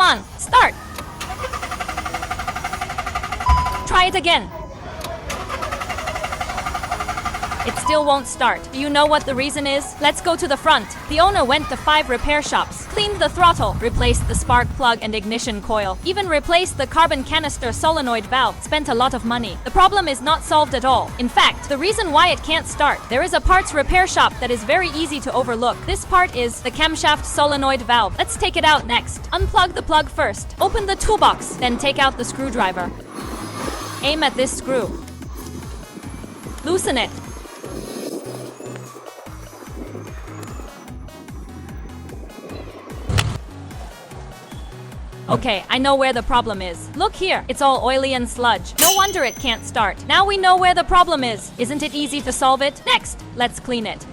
on, start. Try it again. It still won't start. Do you know what the reason is? Let's go to the front. The owner went to 5 repair shops, cleaned the throttle, replaced the spark plug and ignition coil, even replaced the carbon canister solenoid valve, spent a lot of money. The problem is not solved at all. In fact, the reason why it can't start, there is a parts repair shop that is very easy to overlook. This part is the camshaft solenoid valve. Let's take it out next. Unplug the plug first. Open the toolbox, then take out the screwdriver. Aim at this screw. Loosen it. Okay, I know where the problem is. Look here, it's all oily and sludge. No wonder it can't start. Now we know where the problem is. Isn't it easy to solve it? Next, let's clean it.